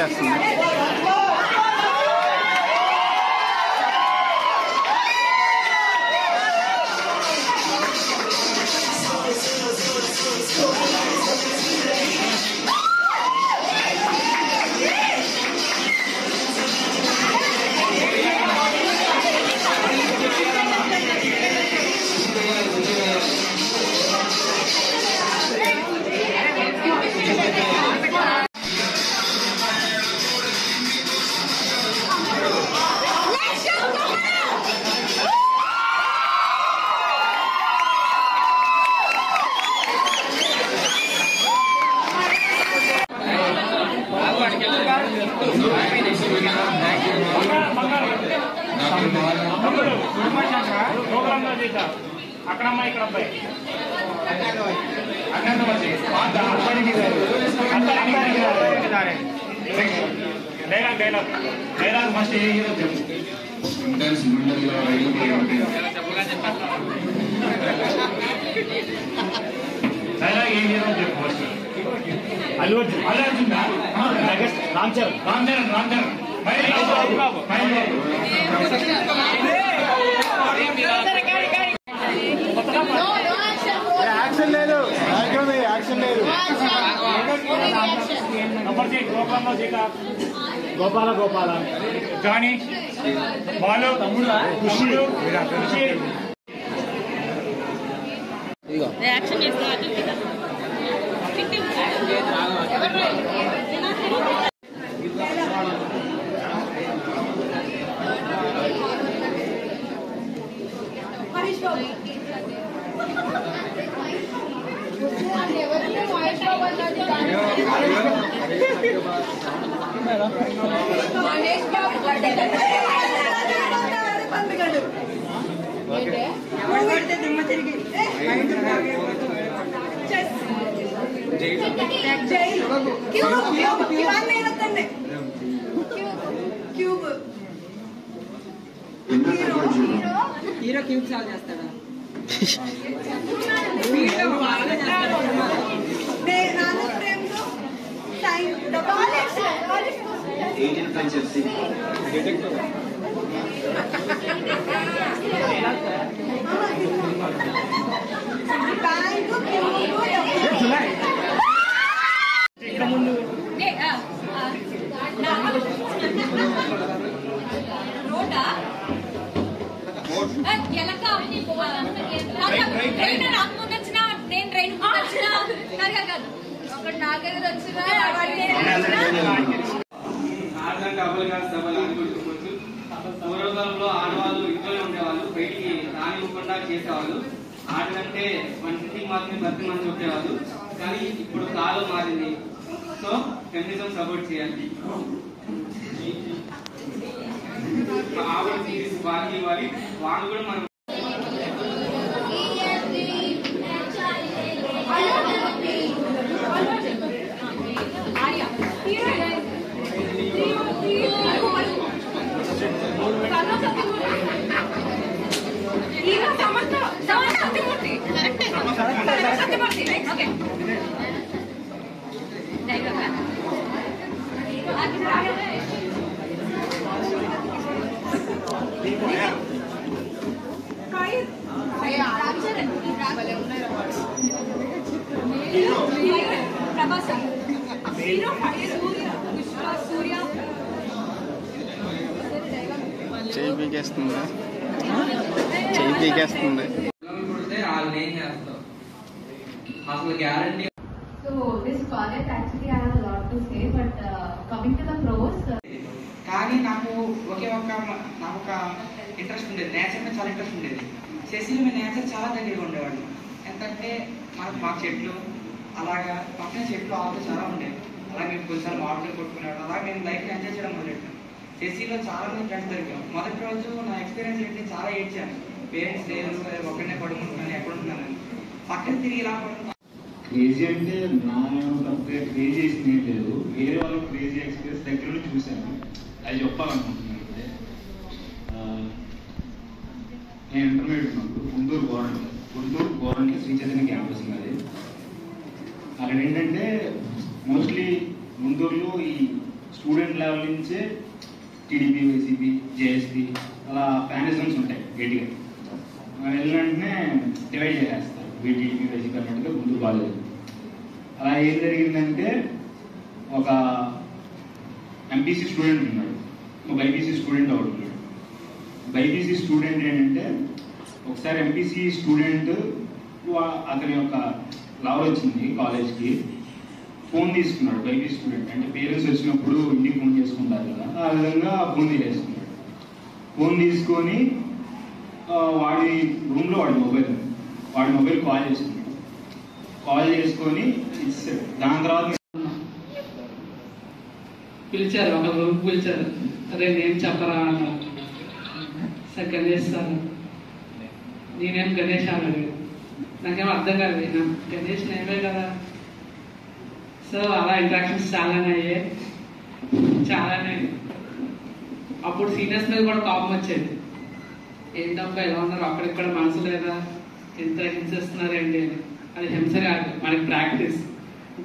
చేస్తుంది. అక్కడమ్మా ఇక్కడ అబ్బాయి డైలాగ్ ఫస్ట్ ఏ హీరో చెప్పు. డైలాగ్ ఏ హీరో చెప్పు ఫస్ట్. అల్లు అర్జున్. అల్లు అర్జున్ రామ్ చరణ్. రామ్ చరణ్. రామ్ చరణ్. యాక్షన్ లేదు, యాక్షన్ లేదు. గోపాల గోపాల జానీ బాలు తమ్ముడు ఖుషి రియాక్షన్ చేస్తా. హీరో క్యూబ్ సాల్ చేస్తాడా? పూర్వకాలంలో ఆడవాళ్ళు ఇంట్లోనే ఉండేవాళ్ళు, బయటికి రానివ్వకుండా చేసేవాళ్ళు. ఆడలంటే ఇంటికి మాత్రమే భర్తీ మనం చెప్పేవాళ్ళు. కానీ ఇప్పుడు కాలం మారింది. సో ఫెమినిజం సపోర్ట్ చేయాలి. ఆవిడ వాళ్ళకి ఇవ్వాలి, వాళ్ళు కూడా మనం చెయ్యి పీకేస్తుంది, చెయ్యి పీకేస్తుంది. అసలు guarantee. So this project actually I have a lot to say, but coming to the pros. కానీ నాకు ఒక ఇంట్రెస్ట్ ఉండేది, నేచర్ మీద చాలా ఇంట్రెస్ట్ ఉండేది. శశిలో మీ నేచర్ చాలా దగ్గరగా ఉండేవాడు. ఎంతంటే మాకు చెట్లు అలాగా పక్కన చెట్లు ఆవులు చాలా ఉండేవి. అలాగే మేము కొన్నిసార్లు మామిడికాయలు కొట్టుకునేవాడు. అలాగే మేము లైఫ్ ఎంజాయ్ చేయడం మొదలెట్టాం. శశిలో చాలా మంది ఫ్రెండ్స్ దొరికాం. మొదటి రోజు నా ఎక్స్పీరియన్స్ ఏంటి, చాలా ఏడ్చాను. పేరెంట్స్ లేరు, ఒక్కడనే పడుకుంటున్నాను, ఎక్కడ ఉంటున్నాను పక్కన తిరిగి ఇలా పడుతున్నాను. క్రేజీ అంటే నా క్రేజీ చేసింది ఏం లేదు, వేరే వాళ్ళకి క్రేజీ ఎక్స్పీరియన్స్ దగ్గర నుంచి చూశాను. అది చెప్పాలనుకుంటున్నాను. నేను ఇంటర్మీడియట్ ఉన్నప్పుడు గుంటూరు గవర్నమెంట్ శ్రీ చైతన్య క్యాంపస్ ఉన్నది. అక్కడ ఏంటంటే మోస్ట్లీ గుంటూరులో ఈ స్టూడెంట్ లెవెల్ నుంచే టీడీపీ, వైసీపీ, జేఎస్పీ అలా ఫ్యానిజమ్స్ ఉంటాయి గట్టిగా. వెళ్ళిన వెంటనే డివైడ్ చేసేస్తారు, టీడీపీ, వైసీపీ అన్నట్టుగా ముందు బాగాలేదు. అలా ఏం జరిగిందంటే ఒక ఎంపీసీ స్టూడెంట్ ఉన్నాడు, ఒక బైపీసీ స్టూడెంట్ ఒకటి ఉన్నాడు. బైపీసీ స్టూడెంట్ ఏంటంటే ఒకసారి ఎంపీసీ స్టూడెంట్ అతని యొక్క లవర్ వచ్చింది కాలేజ్కి, ఫోన్ తీసుకున్నాడు. బైపీసీ స్టూడెంట్ అంటే పేరెంట్స్ వచ్చినప్పుడు ఇంటికి ఫోన్ చేసుకుంటారు కదా, ఆ విధంగా ఫోన్ తీసుకున్నాడు. ఫోన్ తీసుకొని వాడి రూమ్లో వాడి మొబైల్ కాల్ చేసుకున్నాడు. కాల్ చేసుకొని ఇచ్చాడు. దాని తర్వాత పిలిచారు, ఒక రూమ్కి పిలిచారు. అరే నేను చెప్పరా అన్నారు. Sir Ganesh sir. నేనేం గణేష్ అన్నాడు. నాకేమో అర్థం కాదు, గణేష్ నేమే కదా. సో అలా ఇంట్రాక్షన్స్ చాలానే అయ్యాయి, చాలానే. అప్పుడు సీనియర్స్ మీద కూడా కోపం వచ్చేది. ఏంటబ్బా ఎలా ఉన్నారు, అక్కడిక్కడ మనసు లేదా, ఎంత హింసిస్తున్నారు ఏంటి అని. అది హింస కాదు, మనకి ప్రాక్టీస్.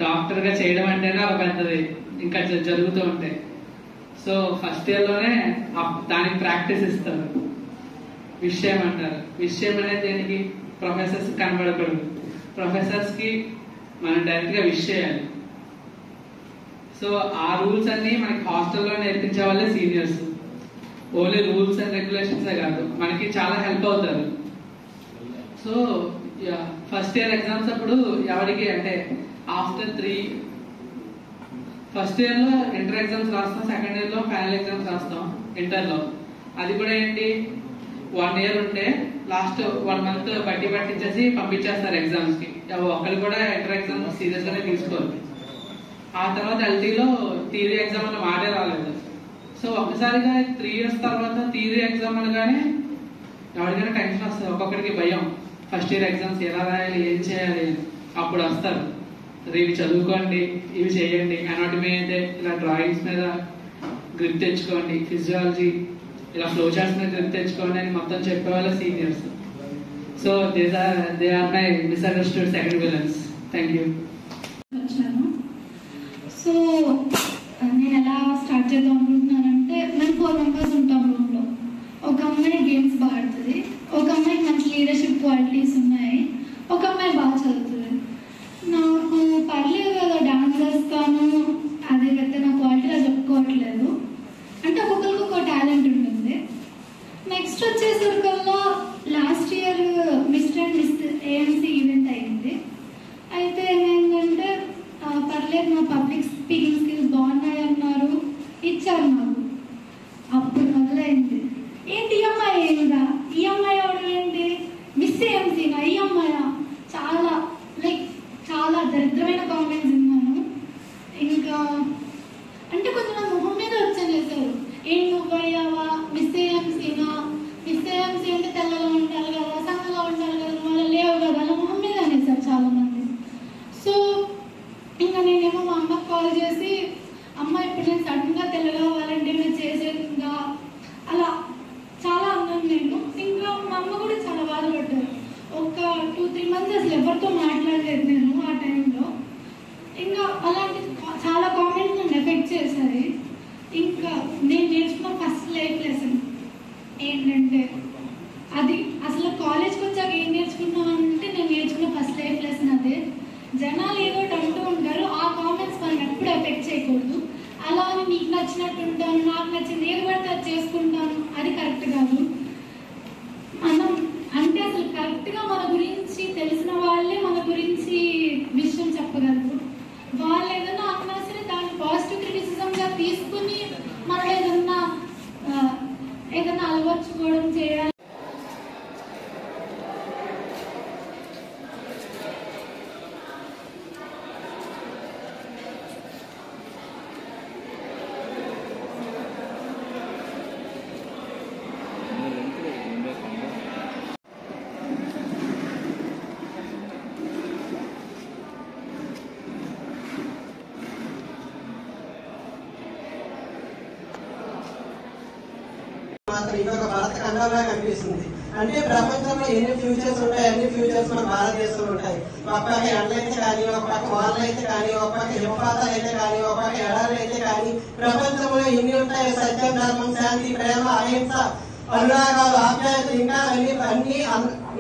డాక్టర్గా చేయడం అంటేనే ఒక పెద్దది, ఇంకా జరుగుతూ ఉంటాయి. సో ఫస్ట్ ఇయర్లోనే దానికి ప్రాక్టీస్ ఇస్తారు. విషయం అంటారు. విషయం అనేది దేనికి? ప్రొఫెసర్స్ కనబడకూడదు. ప్రొఫెసర్స్కి మనం డైరెక్ట్గా విష్ చేయాలి. సో ఆ రూల్స్ అన్ని మనకి హాస్టల్లో నేర్పించే వాళ్ళే సీనియర్స్. ఓన్లీ రూల్స్ అండ్ రెగ్యులేషన్సే కాదు, మనకి చాలా హెల్ప్ అవుతారు. సో ఫస్ట్ ఇయర్ ఎగ్జామ్స్ అప్పుడు ఎవరికి అంటే ఆఫ్టర్ 3 ఫస్ట్ ఇయర్లో ఇంటర్ ఎగ్జామ్స్ రాస్తాం, సెకండ్ ఇయర్లో ఫైనల్ ఎగ్జామ్స్ రాస్తాం ఇంటర్లో. అది కూడా ఏంటి, 1 ఇయర్ ఉంటే లాస్ట్ 1 మంత్ బట్టి పట్టించేసి పంపించేస్తారు ఎగ్జామ్స్కి. ఒకరు కూడా ఇంటర్ ఎగ్జామ్స్ సీరియస్గానే తీసుకోరు. ఆ తర్వాత ఎల్టీలో థియరీ ఎగ్జామ్ అన్న మాటే రాలేదు. సో ఒక్కసారిగా 3 ఇయర్స్ తర్వాత థియరీ ఎగ్జామ్ అనగానే ఎవరికైనా టెన్షన్ వస్తుంది, ఒక్కొక్కరికి భయం. ఫస్ట్ ఇయర్ ఎగ్జామ్స్ ఎలా రాయాలి, ఏం చేయాలి అని. అప్పుడు వస్తారు, ఇవి చదువుకోండి, ఇవి చేయండి, అనాటమీ అయితే ఇలా డ్రాయింగ్స్ మీద గ్రిప్ తెచ్చుకోండి, ఫిజియాలజీ ఇలా ఫ్లో చార్ట్స్ మీద గ్రిప్ తెచ్చుకోండి అని మొత్తం చెప్పేవాళ్ళ seniors. So they are my misunderstood second villains. Thank you. So నేను ఎలా స్టార్ట్ చేద్దాం అనుకుంటున్నానంటే, మేము 4 మెంబర్స్ ఉంటాం రూమ్లో. ఒక అమ్మాయి గేమ్స్ బాగా ఆడుతుంది, ఒక అమ్మాయికి మంచి లీడర్షిప్ క్వాలిటీస్ ఉన్నాయి, ఒక అమ్మాయి బాగా చదువుతుంది. నాకు పర్లేదు కదా, డాన్స్ చేస్తాను, అదే పెద్ద నా క్వాలిటీగా చెప్పుకోవట్లేదు. అంటే ఒక్కొక్కరికి ఒక టాలెంట్ ఉంటుంది. నెక్స్ట్ వచ్చేసరికల్లా last year mister and miss AMC event అయింది. అయితే ఏమైందంటే పర్లేదు, నా పబ్లిక్ స్పీకింగ్ స్కిల్స్ బాగున్నాయి అన్నారు, ఇచ్చారు నాకు. అప్పుడు మొదలైంది, ఏంటి ఈ అమ్మాయి ఏందా, ఈ అమ్మాయి అవడం ఏంటి, మిస్ ఏఎంసీనా ఈ అమ్మాయా, చాలా చాలా దరిద్రమైన కామెంట్స్ విన్నాను. ఇంకా అంటే కొంచెం నా మొహం మీద వచ్చాను చేశారు, ఏం నువ్వయ్యావా, మిస్ ఏఎంసీనా, మిస్ ఏఎంసీ అంటే తెల్లగా ఉండాలి కదా, సన్నగా ఉండాలి కదా, మళ్ళీ లేవు కదా, అలా మొహం మీద అనేసారు చాలా మంది. సో ఇంకా నేనేమో మా అమ్మకి కాల్ చేసి, అమ్మ ఇప్పుడు నేను సడన్గా తెల్లగా అవ్వాలంటే నేను చేసేదిగా అలా చాలా అన్నాను నేను. ఇంకా మా అమ్మ కూడా చాలా బాధపడ్డారు. ఒక 2-3 మంత్స్ అసలు ఎవరితో మాట్లాడలేదు నేను ఆ టైంలో. ఇంకా అలాంటి చాలా కామెంట్స్ నన్ను ఎఫెక్ట్ చేశాయి. ఇంకా నేను నేర్చుకున్న ఫస్ట్ లైఫ్ లెసన్ ఏంటంటే, అది అసలు కాలేజ్కి వచ్చాక ఏం నేర్చుకున్నామంటే, నేను నేర్చుకున్న ఫస్ట్ లైఫ్ లెసన్ అదే. జనాలు ఏదో అంటూ ఉంటారు, ఆ కామెంట్స్ మనం ఎప్పుడు ఎఫెక్ట్ చేయకూడదు. అలా అని నీకు నచ్చినట్టు ఉంటాను, నాకు నచ్చింది ఏది పడితే అది చేసుకుంటాను, అది కరెక్ట్ కాదు. మనం అంటే అసలు కరెక్ట్గా మన గురించి తెలిసిన వాళ్ళే మన గురించి విషయం చెప్పగలరు. వాళ్ళు ఏదైనా అన్నా సరే దాన్ని పాజిటివ్ క్రిటిసిజంగా తీసుకుని మనం ఏదన్నా అలవర్చుకోవడం చేయాలి. మాత్రం ఇది ఒక భారత ఖండంగా కనిపిస్తుంది. అంటే ప్రపంచంలో ఎన్ని ఫ్యూచర్స్ ఉంటాయి, అన్ని ఫ్యూచర్స్ మన భారతదేశంలో ఉంటాయి. ఒక పక్క ఎండలైతే కానీ, ఒక పక్క వానలు అయితే కానీ, ఒక పక్క హిమపాతాలు అయితే కానీ, ఒక పక్క ఎడారులు అయితే కానీ, ప్రపంచంలో ఎన్ని ఉంటాయి. సత్యం, ధర్మం, శాంతి, ప్రేమ, అహింస, అనురాగాలు, ఆప్యాయతలు ఇంకా అన్ని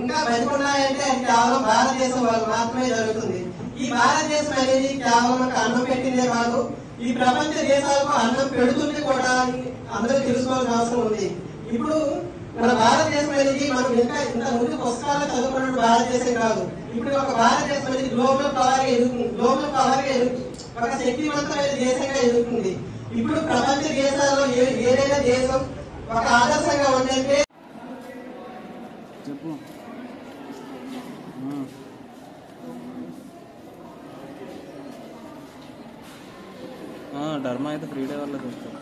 ఇంకా బతికున్నాయంటే అది కేవలం భారతదేశం వాళ్ళు మాత్రమే జరుగుతుంది. ఈ భారతదేశం అనేది కేవలం మనకు అన్నం పెట్టిందే కాదు, ఈ ప్రపంచ దేశాలకు అన్నం పెడుతుంది కూడా అందరూ తెలుసుకోవాల్సిన అవసరం ఉంది. ఇప్పుడు మన భారతదేశం అనేది మనం ఇంకా ఇంత ముందు పుస్తకాల్లో చదువుకున్న భారతదేశం కాదు. ఇప్పుడు ఒక భారతదేశం అనేది గ్లోబల్ పవర్ గా ఎదుగుతుంది, ఒక శక్తివంతమైన దేశంగా ఎదుగుతుంది. ఇప్పుడు ప్రపంచ దేశాల్లో ఏదైనా దేశం ఒక ఆదర్శంగా ఉందంటే చెప్పు. ధర్మ అయితే 3 డే వల్ల చూస్తారు.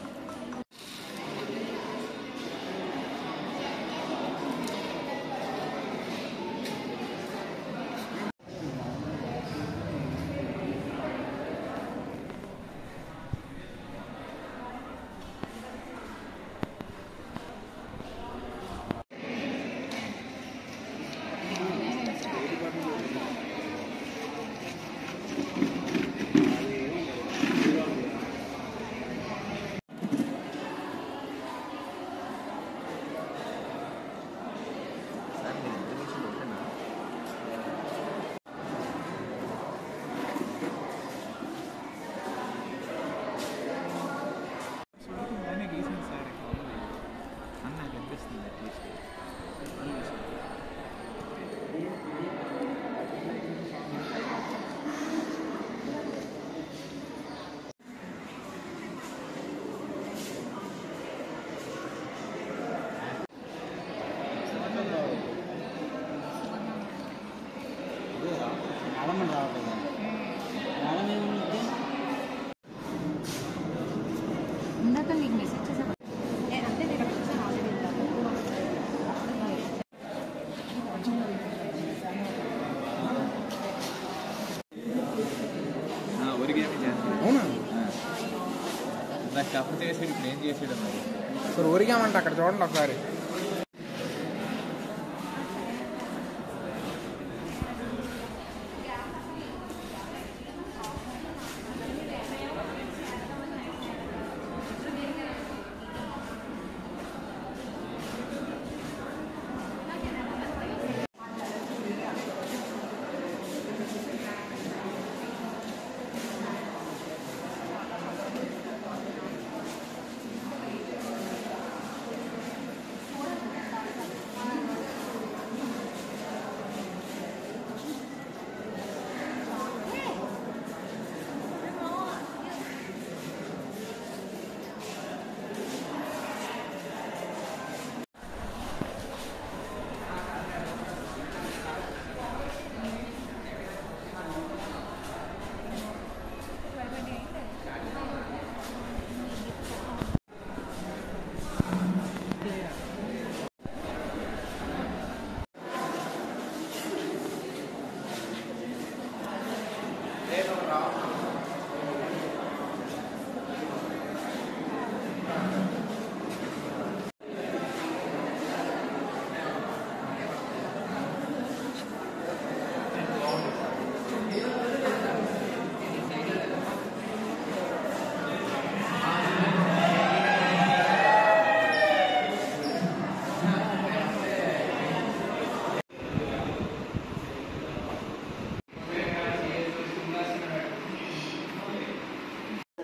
ఇందాక మీకు మెసేజ్ చేసా అంటే నేను అవునా? నాకు కప్పు చేసాడు, ఇప్పుడు ఏం చేసాడు మరి? ఇప్పుడు ఊరికామంట అక్కడ చూడండి ఒకసారి.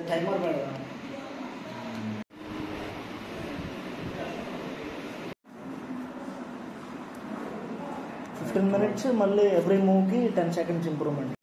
టైమర్ పెడదాం. 15 minutes మళ్ళీ ఎవ్రీ మూవ్కి 10 seconds ఇంప్రూవ్మెంట్.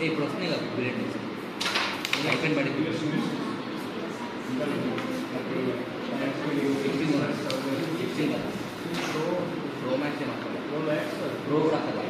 ఇప్పుడు వస్తున్నాయి కదా బిలెట్ అయిపోయిన బట్టి ప్రో మ్యాక్స్ ప్రో కూడా కదా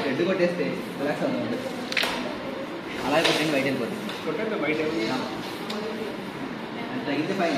రెడ్ కొట్టేస్తే రిలాక్స్ అవుతుంది అలాగే కొట్టండి బయట వెళ్ళిపోతుంది కొట్టండి బయట తగ్గితే ఫైన్